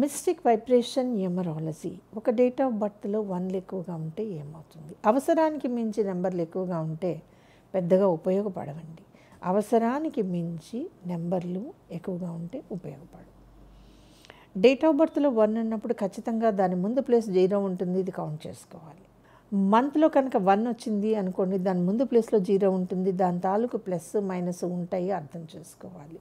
Mystic vibration numerology. ఒక date of బర్త్లో 1లు ఎక్కువగా ఉంటే ఏమవుతుంది? అవసరానికి మించి నెంబర్లు ఎక్కువగా ఉంటే పెద్దగా ఉపయోగపడవండి. అవసరానికి మించి నెంబర్లు ఎక్కువగా ఉంటే ఉపయోగపడవు. డేట్ ఆఫ్ బర్త్లో 1 ఉన్నప్పుడు ఖచ్చితంగా దాని ముందు ప్లేస్ 0 ఉంటుంది, ఇది కౌంట్ చేసుకోవాలి. మంత్లో కనుక 1 వచ్చింది అనుకోండి, దాని ముందు ప్లేస్లో 0 ఉంటుంది, దాని తాలూకు ప్లస్ మైనస్ ఉంటాయి, అర్థం చేసుకోవాలి.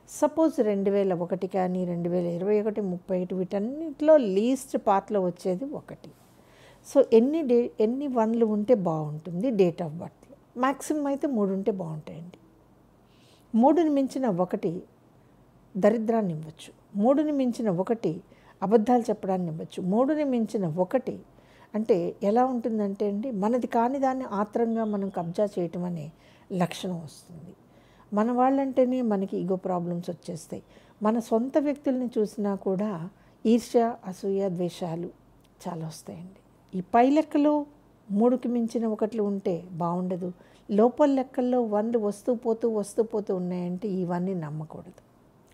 సపోజ్ 2001 కానీ 2021, 31 వీటన్నిటిలో లీస్ట్ పార్ట్లో వచ్చేది 1. సో ఎన్ని 1లు ఉంటే బాగుంటుంది డేట్ ఆఫ్ బర్త్లో? మ్యాక్సిమం అయితే 3 ఉంటే బాగుంటాయండి. 3ని మించిన 1 దరిద్రాన్ని ఇవ్వచ్చు, 3ని మించిన 1 అబద్ధాలు చెప్పడాన్ని ఇవ్వచ్చు, 3ని మించిన 1 అంటే ఎలా ఉంటుందంటే అండి, మనది కాని దాన్ని ఆత్రంగా మనం కబ్జా చేయటం అనే లక్షణం వస్తుంది. మన వాళ్ళంటేనే మనకి ఈగో ప్రాబ్లమ్స్ వచ్చేస్తాయి. మన సొంత వ్యక్తుల్ని చూసినా కూడా ఈర్ష్య, అసూయ, ద్వేషాలు చాలా వస్తాయండి. ఈ పై లెక్కలో 3కి మించిన 1లు ఉంటే బాగుండదు. లోపల లెక్కల్లో 1లు వస్తూ పోతూ ఉన్నాయంటే ఇవన్నీ నమ్మకూడదు,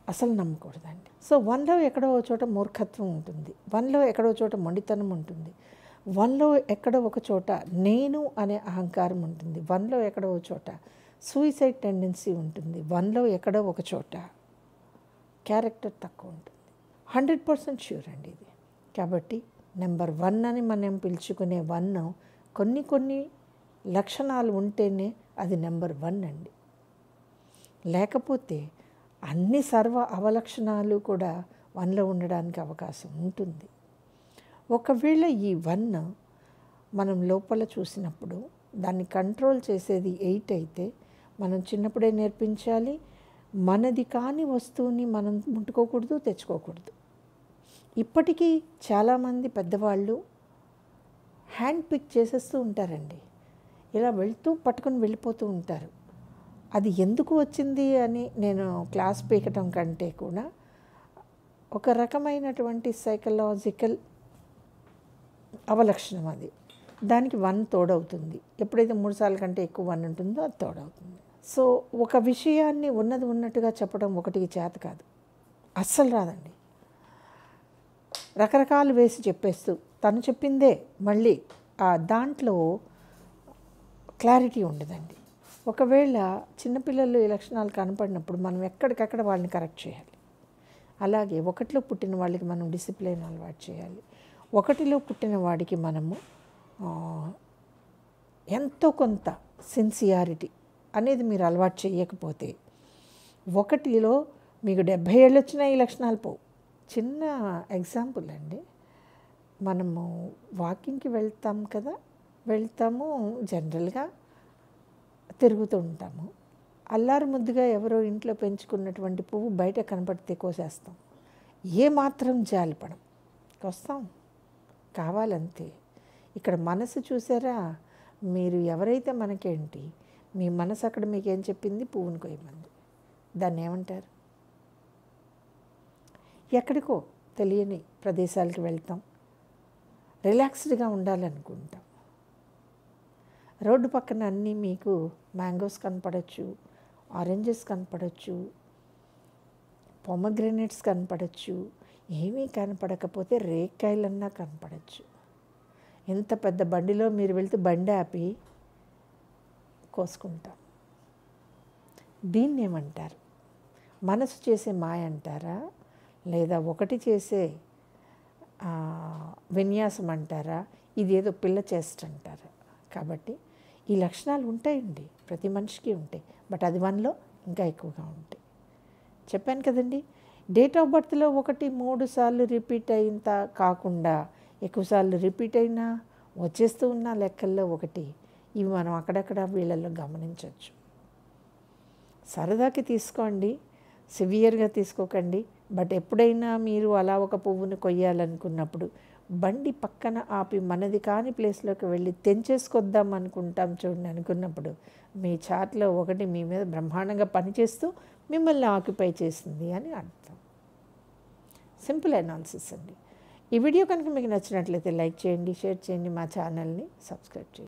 అసలు నమ్మకూడదండి. సో 1లో ఎక్కడో చోట మూర్ఖత్వం ఉంటుంది, 1లో ఎక్కడో చోట మొండితనం ఉంటుంది, 1లో ఎక్కడో ఒక చోట నేను అనే అహంకారం ఉంటుంది, 1లో ఎక్కడో ఒక చోట సూయిసైడ్ టెండెన్సీ ఉంటుంది, 1లో ఎక్కడో ఒక చోట క్యారెక్టర్ తక్కువ ఉంటుంది. 100% ష్యూర్ అండి ఇది. కాబట్టి నెంబర్ 1 అని మనం పిలుచుకునే 1 కొన్ని లక్షణాలు ఉంటేనే అది నెంబర్ 1 అండి. లేకపోతే అన్ని సర్వ అవలక్షణాలు కూడా 1లో ఉండడానికి అవకాశం ఉంటుంది. ఒకవేళ ఈ 1 మనం లోపల చూసినప్పుడు దాన్ని కంట్రోల్ చేసేది 8 అయితే మనం చిన్నప్పుడే నేర్పించాలి. మనది కాని వస్తువుని మనం ముట్టుకోకూడదు, తెచ్చుకోకూడదు. ఇప్పటికీ చాలామంది పెద్దవాళ్ళు హ్యాండ్ పిక్ చేసేస్తూ ఉంటారండి, ఇలా వెళ్తూ పట్టుకొని వెళ్ళిపోతూ ఉంటారు. అది ఎందుకు వచ్చింది అని నేను క్లాస్ పీకటం కంటే కూడా ఒక రకమైనటువంటి సైకలాజికల్ అవలక్షణం అది. దానికి 1 తోడవుతుంది. ఎప్పుడైతే 3 సార్లు కంటే ఎక్కువ 1 ఉంటుందో అది తోడవుతుంది. సో ఒక విషయాన్ని ఉన్నది ఉన్నట్టుగా చెప్పడం 1కి చేత కాదు, అస్సలు రాదండి. రకరకాలు వేసి చెప్పేస్తూ తను చెప్పిందే మళ్ళీ దాంట్లో క్లారిటీ ఉండదండి. ఒకవేళ చిన్నపిల్లలు ఈ లక్షణాలు కనపడినప్పుడు మనం ఎక్కడికక్కడ వాళ్ళని కరెక్ట్ చేయాలి. అలాగే 1లో పుట్టిన వాళ్ళకి మనం డిసిప్లిన్ అలవాటు చేయాలి. 1లో పుట్టిన వాడికి మనము ఎంతో కొంత సిన్సియారిటీ అనేది మీరు అలవాటు చేయకపోతే 1లో మీకు 70 ఏళ్ళు వచ్చినా ఈ లక్షణాలు పోవు. చిన్న ఎగ్జాంపుల్ అండి, మనము వాకింగ్కి వెళ్తాము జనరల్గా తిరుగుతూ ఉంటాము. అల్లారు ముద్దుగా ఎవరో ఇంట్లో పెంచుకున్నటువంటి పువ్వు బయట కనపడితే కోసేస్తాం, ఏమాత్రం జాలిపడం, వస్తాం కావాలంతే. ఇక్కడ మనసు చూసారా, మీరు ఎవరైతే మనకేంటి, మీ మనసు అక్కడ మీకేం చెప్పింది, పువ్వును కొయ్యమంది. దాన్ని ఏమంటారు? ఎక్కడికో తెలియని ప్రదేశాలకు వెళ్తాం, రిలాక్స్డ్గా ఉండాలనుకుంటాం. రోడ్డు పక్కన అన్నీ మీకు మ్యాంగోస్ కనపడవచ్చు, ఆరెంజెస్ కనపడవచ్చు, పొమగ్రెనేట్స్ కనపడవచ్చు, ఏమీ కనపడకపోతే రేక్కాయలన్నా కనపడవచ్చు. ఎంత పెద్ద బండిలో మీరు వెళ్తే బండి ఆపి కోసుకుంటాం. దీన్ని ఏమంటారు? మనసు చేసే మాయ అంటారా, లేదా 1 చేసే విన్యాసం అంటారా, ఇదేదో పిల్ల చేస్తంటారా? కాబట్టి ఈ లక్షణాలు ఉంటాయండి, ప్రతి మనిషికి ఉంటాయి. బట్ అది 1లో ఇంకా ఎక్కువగా ఉంటాయి. చెప్పాను కదండి, డేట్ ఆఫ్ బర్త్లో 1 3 సార్లు రిపీట్ అయింత కాకుండా ఎక్కువసార్లు రిపీట్ అయినా వచ్చేస్తూ ఉన్న లెక్కల్లో 1, ఇవి మనం అక్కడక్కడ వీళ్ళల్లో గమనించవచ్చు. సరదాకి తీసుకోండి, సివియర్గా తీసుకోకండి. బట్ ఎప్పుడైనా మీరు అలా ఒక పువ్వును కొయ్యాలనుకున్నప్పుడు బండి పక్కన ఆపి మనది కాని ప్లేస్లోకి వెళ్ళి తెంచేసుకొద్దాం అనుకుంటాం చూడండి, అనుకున్నప్పుడు మీ చాట్లో 1 మీ మీద బ్రహ్మాండంగా పనిచేస్తూ మిమ్మల్ని ఆక్యుపై చేసింది అని అర్థం. సింపుల్ అనాలిసిస్ అండి. ఈ వీడియో కనుక మీకు నచ్చినట్లయితే లైక్ చేయండి, షేర్ చేయండి, మా ఛానల్ని సబ్స్క్రైబ్ చేయండి.